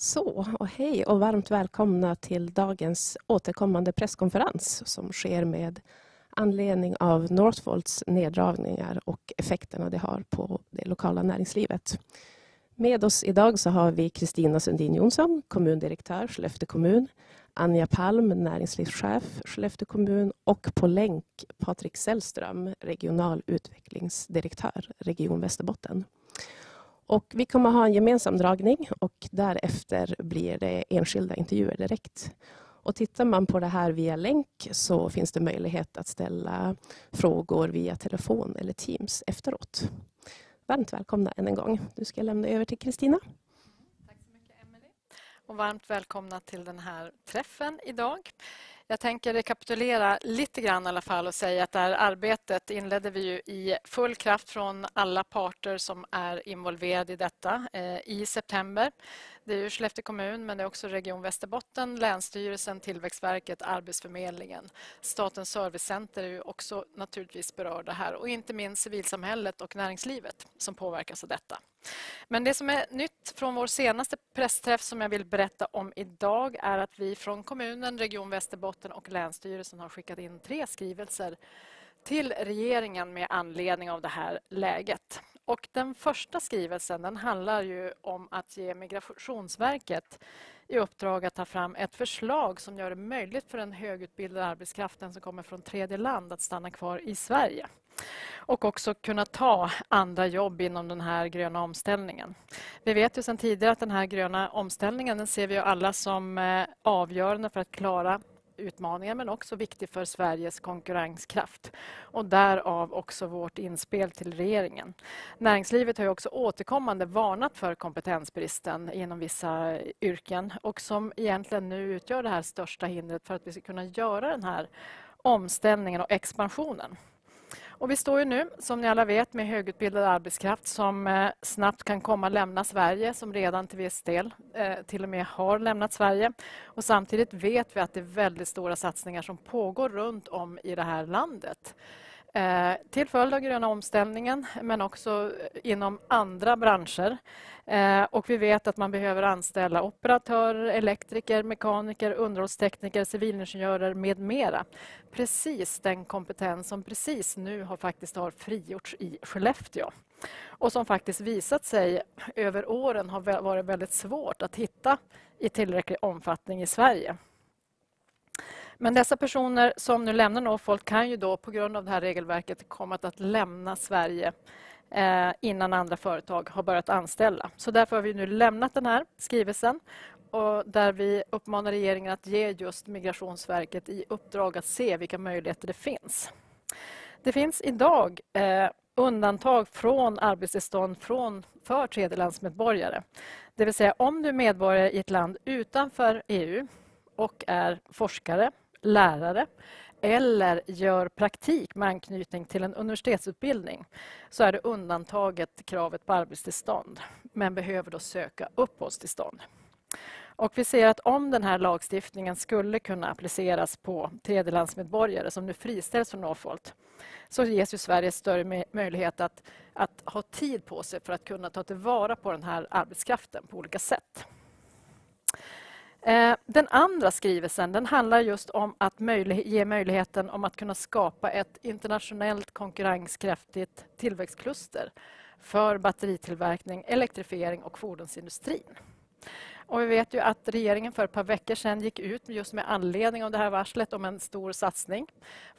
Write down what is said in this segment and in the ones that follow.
Så, och hej och varmt välkomna till dagens återkommande presskonferens som sker med anledning av Northvolts neddragningar och effekterna det har på det lokala näringslivet. Med oss idag så har vi Kristina Sundin Jonsson, kommundirektör Skellefteå kommun, Anja Palm, näringslivschef Skellefteå kommun och på länk Patrik Sällström, regional utvecklingsdirektör Region Västerbotten. Och vi kommer att ha en gemensam dragning och därefter blir det enskilda intervjuer direkt. Och tittar man på det här via länk så finns det möjlighet att ställa frågor via telefon eller Teams efteråt. Varmt välkomna än en gång. Nu ska jag lämna över till Kristina. Tack så mycket, Emelie. Och varmt välkomna till den här träffen idag. Jag tänker rekapitulera lite grann i alla fall och säga att det här arbetet inledde vi ju i full kraft från alla parter som är involverade i detta i september. Det är ju Skellefteå kommun, men det är också Region Västerbotten, Länsstyrelsen, Tillväxtverket, Arbetsförmedlingen. Statens servicecenter är ju också naturligtvis berörda här och inte minst civilsamhället och näringslivet som påverkas av detta. Men det som är nytt från vår senaste pressträff som jag vill berätta om idag är att vi från kommunen, Region Västerbotten och Länsstyrelsen har skickat in 3 skrivelser till regeringen med anledning av det här läget. Och den första skrivelsen den handlar ju om att ge Migrationsverket i uppdrag att ta fram ett förslag som gör det möjligt för den högutbildade arbetskraften som kommer från tredje land att stanna kvar i Sverige. Och också kunna ta andra jobb inom den här gröna omställningen. Vi vet ju sedan tidigare att den här gröna omställningen den ser vi ju alla som avgörande för att klara utmaningar men också viktig för Sveriges konkurrenskraft. Och därav också vårt inspel till regeringen. Näringslivet har ju också återkommande varnat för kompetensbristen inom vissa yrken och som egentligen nu utgör det här största hindret för att vi ska kunna göra den här omställningen och expansionen. Och vi står ju nu, som ni alla vet, med högutbildad arbetskraft som snabbt kan komma att lämna Sverige, som redan till viss del till och med har lämnat Sverige. Och samtidigt vet vi att det är väldigt stora satsningar som pågår runt om i det här landet. Till följd av gröna omställningen, men också inom andra branscher. Och vi vet att man behöver anställa operatörer, elektriker, mekaniker, underhållstekniker, civilingenjörer med mera. Precis den kompetens som precis nu har frigjorts i Skellefteå. Och som faktiskt visat sig över åren har varit väldigt svårt att hitta i tillräcklig omfattning i Sverige. Men dessa personer som nu lämnar Northvolt kan ju då på grund av det här regelverket komma att lämna Sverige innan andra företag har börjat anställa. Så därför har vi nu lämnat den här skrivelsen och där vi uppmanar regeringen att ge just Migrationsverket i uppdrag att se vilka möjligheter det finns. Det finns idag undantag från arbetstillstånd för tredjelandsmedborgare. Det vill säga om du är medborgare i ett land utanför EU och är forskare, lärare eller gör praktik med anknytning till en universitetsutbildning så är det undantaget kravet på arbetstillstånd men behöver då söka uppehållstillstånd. Och vi ser att om den här lagstiftningen skulle kunna appliceras på tredjelandsmedborgare som nu friställs från Northvolt så ges ju Sverige större möjlighet att ha tid på sig för att kunna ta tillvara på den här arbetskraften på olika sätt. Den andra skrivelsen den handlar just om att ge möjligheten om att kunna skapa ett internationellt konkurrenskraftigt tillväxtkluster för batteritillverkning, elektrifiering och fordonsindustrin. Och vi vet ju att regeringen för ett par veckor sedan gick ut just med anledning av det här varslet om en stor satsning.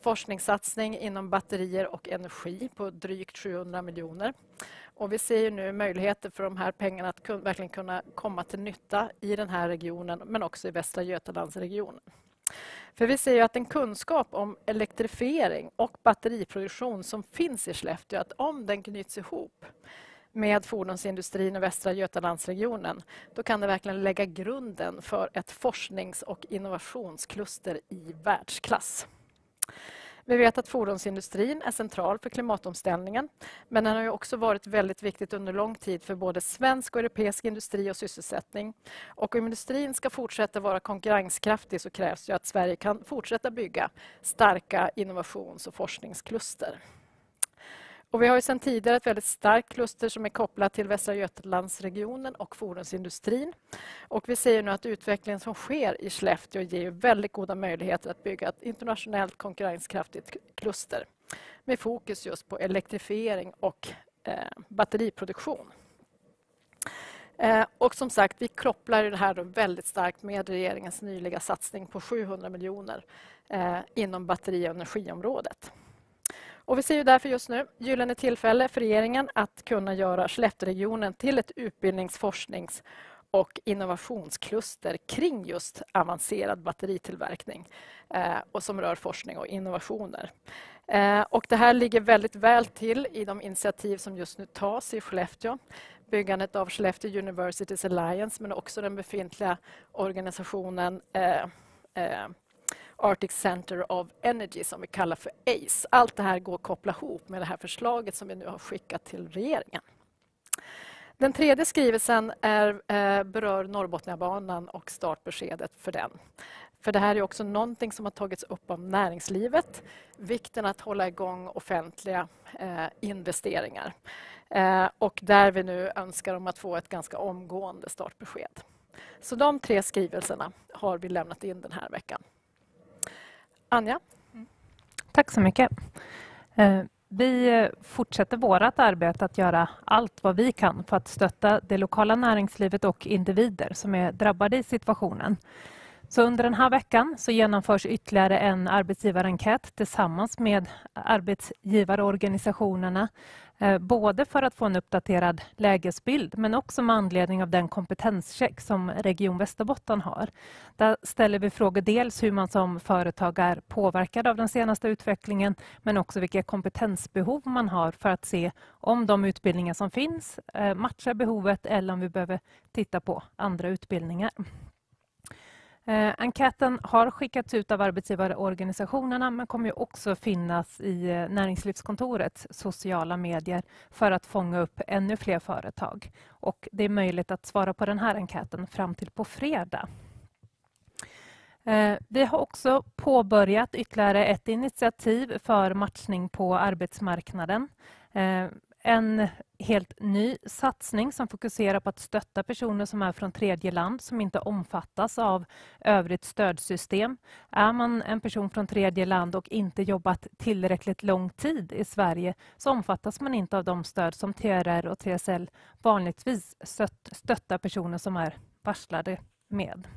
Forskningssatsning inom batterier och energi på drygt 700 miljoner. Och vi ser ju nu möjligheter för de här pengarna att verkligen kunna komma till nytta i den här regionen men också i Västra Götalandsregionen. För vi ser ju att en kunskap om elektrifiering och batteriproduktion som finns i Skellefteå, att om den knyts ihop med fordonsindustrin och Västra Götalandsregionen, då kan det verkligen lägga grunden för ett forsknings- och innovationskluster i världsklass. Vi vet att fordonsindustrin är central för klimatomställningen, men den har ju också varit väldigt viktigt under lång tid för både svensk och europeisk industri och sysselsättning. Och om industrin ska fortsätta vara konkurrenskraftig så krävs det att Sverige kan fortsätta bygga starka innovations- och forskningskluster. Och vi har ju sedan tidigare ett väldigt starkt kluster som är kopplat till Västra Götalandsregionen och fordonsindustrin. Och vi ser nu att utvecklingen som sker i Skellefteå ger väldigt goda möjligheter att bygga ett internationellt konkurrenskraftigt kluster med fokus just på elektrifiering och batteriproduktion. Och som sagt, vi kopplar det här då väldigt starkt med regeringens nyliga satsning på 700 miljoner inom batteri- och energiområdet. Och vi ser ju därför just nu gyllene tillfälle för regeringen att kunna göra Skellefteåregionen till ett utbildnings-, och innovationskluster kring just avancerad batteritillverkning och som rör forskning och innovationer. Och det här ligger väldigt väl till i de initiativ som just nu tas i Skellefteå. Byggandet av Skellefteå Universities Alliance men också den befintliga organisationen Arctic Center of Energy som vi kallar för ACE. Allt det här går att koppla ihop med det här förslaget som vi nu har skickat till regeringen. Den tredje skrivelsen berör Norrbotniabanan och startbeskedet för den. För det här är också någonting som har tagits upp av näringslivet. Vikten att hålla igång offentliga investeringar. Och där vi nu önskar om att få ett ganska omgående startbesked. Så de 3 skrivelserna har vi lämnat in den här veckan. Anja? Tack så mycket. Vi fortsätter vårt arbete att göra allt vad vi kan för att stötta det lokala näringslivet och individer som är drabbade i situationen. Så under den här veckan så genomförs ytterligare en arbetsgivarenkät tillsammans med arbetsgivarorganisationerna. Både för att få en uppdaterad lägesbild men också med anledning av den kompetenscheck som Region Västerbotten har. Där ställer vi frågor dels hur man som företag är påverkad av den senaste utvecklingen men också vilka kompetensbehov man har för att se om de utbildningar som finns matchar behovet eller om vi behöver titta på andra utbildningar. Enkäten har skickats ut av arbetsgivarorganisationerna men kommer ju också finnas i Näringslivskontorets sociala medier för att fånga upp ännu fler företag. Och det är möjligt att svara på den här enkäten fram till på fredag. Vi har också påbörjat ytterligare ett initiativ för matchning på arbetsmarknaden. En helt ny satsning som fokuserar på att stötta personer som är från tredje land som inte omfattas av övrigt stödsystem. Är man en person från tredje land och inte jobbat tillräckligt lång tid i Sverige så omfattas man inte av de stöd som TRR och TSL vanligtvis stöttar personer som är varslade med.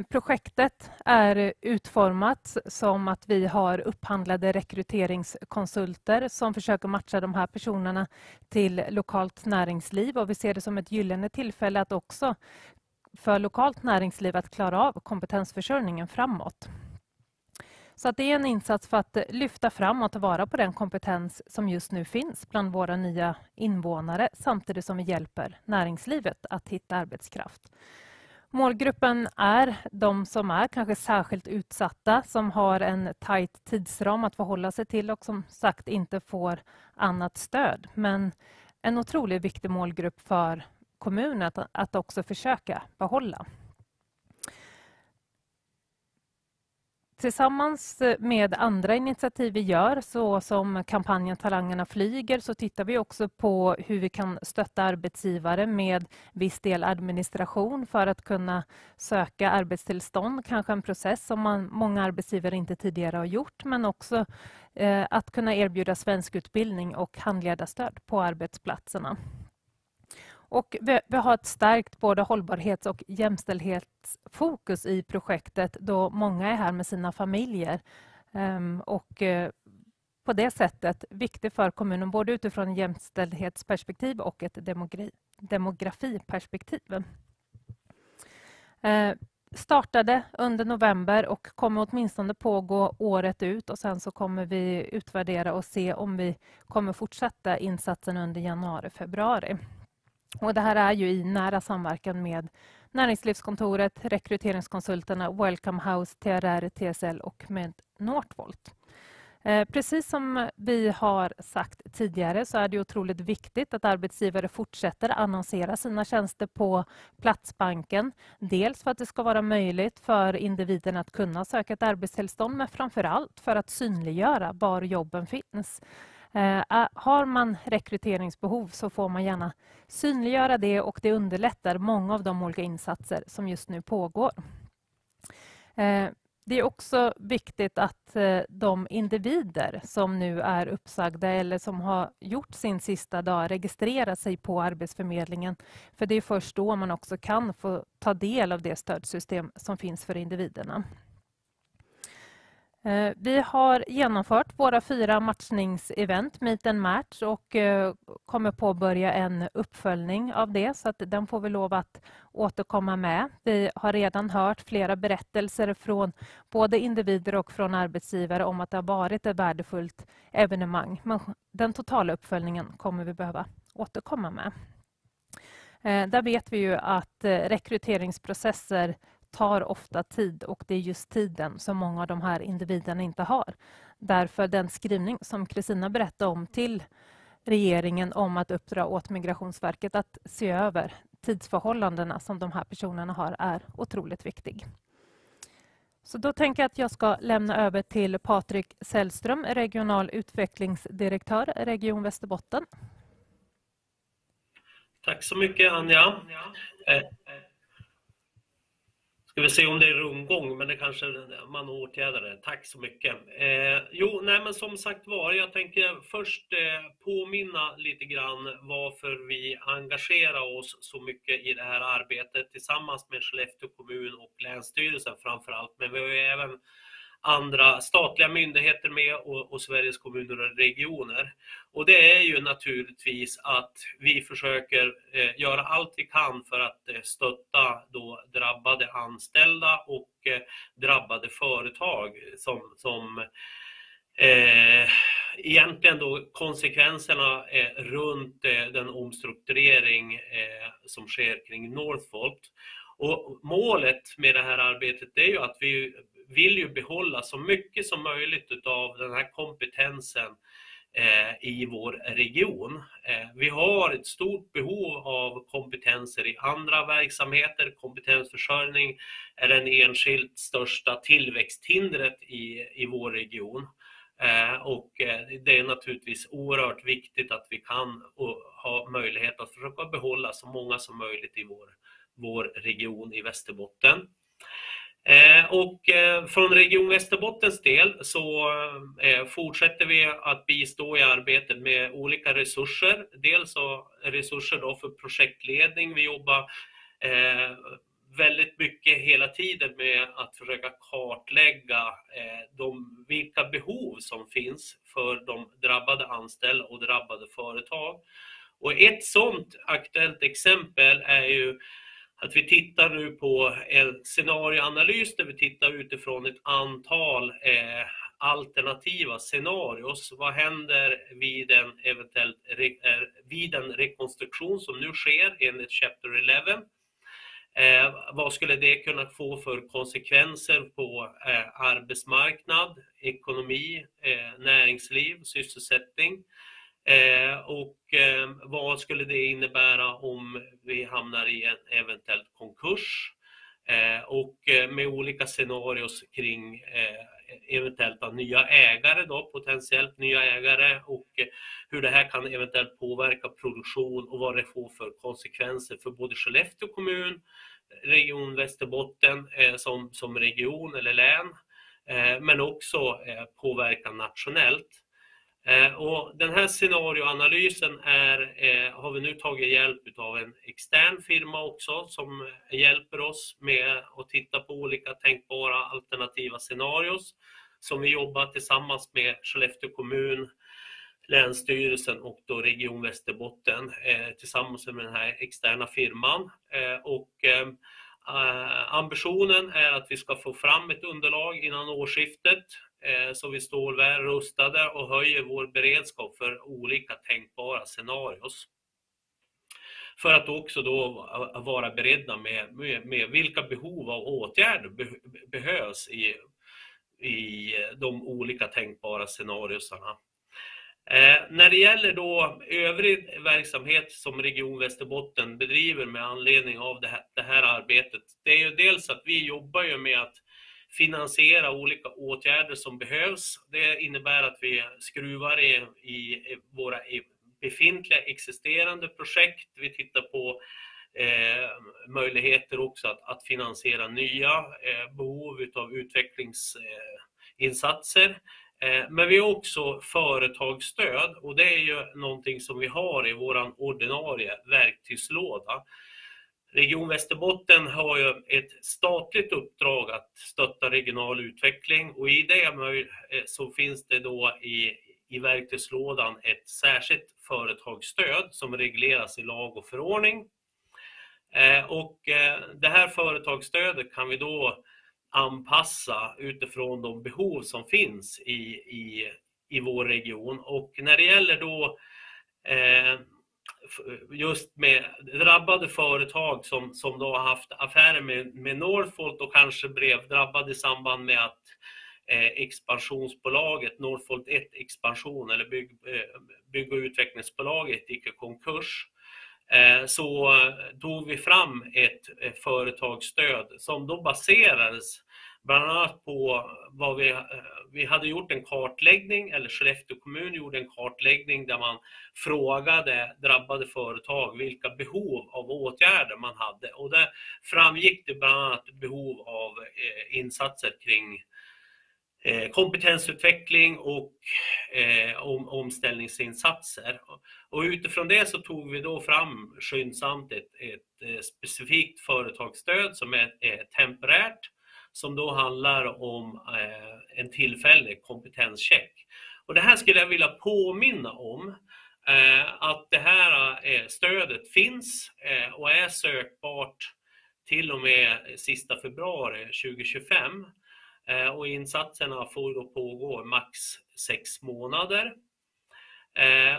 Projektet är utformat som att vi har upphandlade rekryteringskonsulter som försöker matcha de här personerna till lokalt näringsliv och vi ser det som ett gyllene tillfälle att också för lokalt näringsliv att klara av kompetensförsörjningen framåt. Så att det är en insats för att lyfta fram och ta vara på den kompetens som just nu finns bland våra nya invånare samtidigt som vi hjälper näringslivet att hitta arbetskraft. Målgruppen är de som är kanske särskilt utsatta, som har en tajt tidsram att förhålla sig till och som sagt inte får annat stöd. Men en otroligt viktig målgrupp för kommunen att också försöka behålla. Tillsammans med andra initiativ vi gör, så som kampanjen Talangerna flyger, så tittar vi också på hur vi kan stötta arbetsgivare med viss del administration för att kunna söka arbetstillstånd. Kanske en process som många arbetsgivare inte tidigare har gjort, men också att kunna erbjuda svenskutbildning och handledarstöd på arbetsplatserna. Och vi har ett starkt både hållbarhets- och jämställdhetsfokus i projektet då många är här med sina familjer. Och på det sättet viktigt för kommunen både utifrån ett jämställdhetsperspektiv och ett demografiperspektiv. Startade under november och kommer åtminstone pågå året ut och sen så kommer vi utvärdera och se om vi kommer fortsätta insatsen under januari-februari. Och det här är ju i nära samverkan med Näringslivskontoret, rekryteringskonsulterna, Welcome House, TRR, TSL och med Northvolt. Precis som vi har sagt tidigare så är det otroligt viktigt att arbetsgivare fortsätter annonsera sina tjänster på Platsbanken. Dels för att det ska vara möjligt för individen att kunna söka ett arbetstillstånd, men framför allt för att synliggöra var jobben finns. Har man rekryteringsbehov så får man gärna synliggöra det, och det underlättar många av de olika insatser som just nu pågår. Det är också viktigt att de individer som nu är uppsagda eller som har gjort sin sista dag registrerar sig på Arbetsförmedlingen. För det är först då man också kan få ta del av det stödsystem som finns för individerna. Vi har genomfört våra 4 matchningsevent, Meet and Match, och kommer påbörja en uppföljning av det, så att den får vi lov att återkomma med. Vi har redan hört flera berättelser från både individer och från arbetsgivare om att det har varit ett värdefullt evenemang. Men den totala uppföljningen kommer vi behöva återkomma med. Där vet vi ju att rekryteringsprocesser tar ofta tid, och det är just tiden som många av de här individerna inte har. Därför den skrivning som Kristina berättade om till regeringen om att uppdra åt Migrationsverket att se över tidsförhållandena som de här personerna har är otroligt viktig. Så då tänker jag att jag ska lämna över till Patrik Sällström, regional utvecklingsdirektör, Region Västerbotten. Tack så mycket, Anja. Ska vi se om det är rundgång, men det kanske man åtgärdar det. Tack så mycket. Men som sagt var, jag tänker först påminna lite grann varför vi engagerar oss så mycket i det här arbetet tillsammans med Skellefteå kommun och Länsstyrelsen framför allt. Men vi har ju även andra statliga myndigheter med och Sveriges kommuner och regioner. Och det är ju naturligtvis att vi försöker göra allt vi kan för att stötta då drabbade anställda och drabbade företag som egentligen då konsekvenserna runt den omstrukturering som sker kring Northvolt. Och målet med det här arbetet är ju att vi vill ju behålla så mycket som möjligt av den här kompetensen i vår region. Vi har ett stort behov av kompetenser i andra verksamheter. Kompetensförsörjning är den enskilt största tillväxthindret i vår region. Och det är naturligtvis oerhört viktigt att vi kan ha möjlighet att försöka behålla så många som möjligt i vår region i Västerbotten. Och från Region Västerbottens del så fortsätter vi att bistå i arbetet med olika resurser. Dels så resurser då för projektledning. Vi jobbar väldigt mycket hela tiden med att försöka kartlägga vilka behov som finns för de drabbade anställda och drabbade företag. Och ett sådant aktuellt exempel är ju att vi tittar nu på en scenarioanalys där vi tittar utifrån ett antal alternativa scenarios. Vad händer vid en rekonstruktion som nu sker enligt Chapter 11? Vad skulle det kunna få för konsekvenser på arbetsmarknad, ekonomi, näringsliv, sysselsättning? Och vad skulle det innebära om vi hamnar i en eventuell konkurs? Och med olika scenarios kring eventuellt nya ägare då, potentiellt nya ägare, och hur det här kan eventuellt påverka produktion och vad det får för konsekvenser för både Skellefteå kommun, Region Västerbotten som region eller län, men också påverka nationellt. Och den här scenarioanalysen har vi nu tagit hjälp av en extern firma också som hjälper oss med att titta på olika tänkbara alternativa scenarios som vi jobbar tillsammans med Skellefteå kommun, Länsstyrelsen och då Region Västerbotten tillsammans med den här externa firman. Och ambitionen är att vi ska få fram ett underlag innan årsskiftet så vi står väl rustade och höjer vår beredskap för olika tänkbara scenarios. För att också då vara beredda med vilka behov av åtgärder behövs de olika tänkbara scenariosarna. När det gäller då övrig verksamhet som Region Västerbotten bedriver med anledning av det här arbetet, det är ju dels att vi jobbar ju med att finansiera olika åtgärder som behövs. Det innebär att vi skruvar i våra befintliga existerande projekt. Vi tittar på möjligheter också att finansiera nya behov av utvecklingsinsatser. Men vi har också företagsstöd, och det är ju någonting som vi har i våran ordinarie verktygslåda. Region Västerbotten har ju ett statligt uppdrag att stötta regional utveckling, och i det så finns det då i verktygslådan ett särskilt företagsstöd som regleras i lag och förordning. Och det här företagsstödet kan vi då anpassa utifrån de behov som finns i vår region. Och när det gäller då just med drabbade företag som då har haft affärer med Northvolt och kanske blev drabbade i samband med att expansionsbolaget Northvolt 1 expansion eller bygg- och utvecklingsbolaget gick i konkurs, så tog vi fram ett företagsstöd som då baserades bland annat på vad vi hade gjort en kartläggning, eller Skellefteå kommun gjorde en kartläggning där man frågade drabbade företag vilka behov av åtgärder man hade, och där framgick det bland annat behov av insatser kring kompetensutveckling och omställningsinsatser. Och utifrån det så tog vi då fram skyndsamt ett specifikt företagsstöd som är temporärt, som då handlar om en tillfällig kompetenscheck. Och det här skulle jag vilja påminna om, att det här stödet finns och är sökbart till och med sista februari 2025. Och insatserna får då pågå max 6 månader.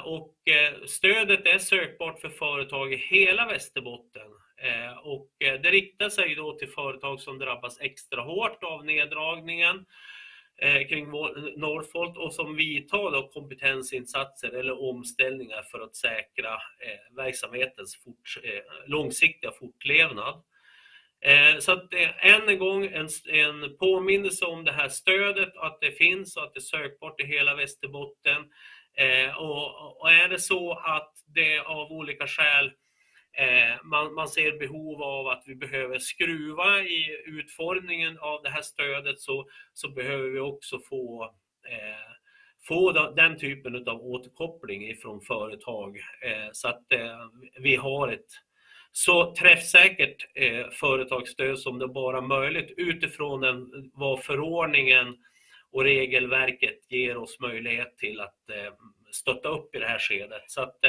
Och stödet är sökbart för företag i hela Västerbotten. Och det riktar sig då till företag som drabbas extra hårt av neddragningen kring Northvolt och som vidtar då kompetensinsatser eller omställningar för att säkra verksamhetens långsiktiga fortlevnad. Så att än en gång en påminnelse om det här stödet, att det finns och att det är sökbart i hela Västerbotten. Och är det så att det av olika skäl man ser behov av att vi behöver skruva i utformningen av det här stödet, så behöver vi också få den typen av återkoppling ifrån företag, så att vi har ett så träffsäkert företagsstöd som det bara möjligt utifrån vad förordningen och regelverket ger oss möjlighet till att stötta upp i det här skedet. Så att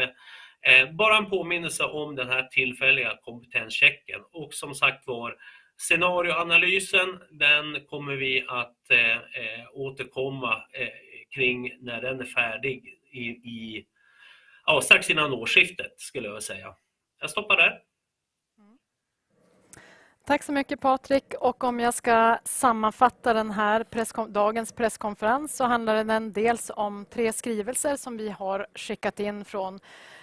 bara en påminnelse om den här tillfälliga kompetenschecken. Och som sagt var, scenarioanalysen, den kommer vi att återkomma kring när den är färdig strax innan årsskiftet, skulle jag säga. Jag stoppar där. Tack så mycket Patrik, och om jag ska sammanfatta den här dagens presskonferens så handlar den dels om 3 skrivelser som vi har skickat in från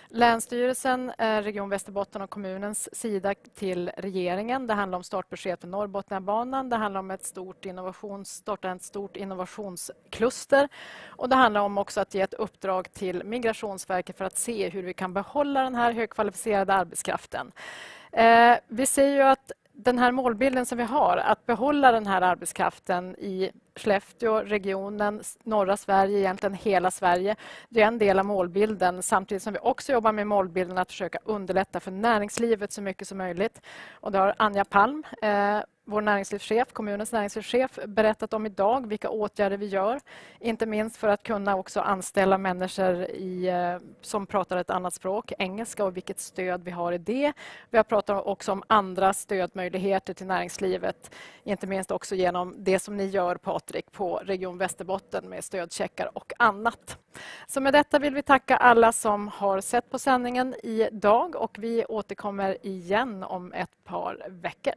Länsstyrelsen, Region Västerbotten och kommunens sida till regeringen. Det handlar om startbesked för Norrbotniabanan, det handlar om starta ett stort innovationskluster, och det handlar om också att ge ett uppdrag till Migrationsverket för att se hur vi kan behålla den här högkvalificerade arbetskraften. Vi ser ju att den här målbilden som vi har, att behålla den här arbetskraften i Skellefteå, regionen, norra Sverige, egentligen hela Sverige. Det är en del av målbilden, samtidigt som vi också jobbar med målbilden att försöka underlätta för näringslivet så mycket som möjligt. Och det har Anja Palm, vår näringslivschef, kommunens näringslivschef, berättat om idag, vilka åtgärder vi gör. Inte minst för att kunna också anställa människor som pratar ett annat språk, engelska, och vilket stöd vi har i det. Vi har pratat också om andra stödmöjligheter till näringslivet, inte minst också genom det som ni gör, Patrik, på Region Västerbotten med stödcheckar och annat. Så med detta vill vi tacka alla som har sett på sändningen idag, och vi återkommer igen om ett par veckor.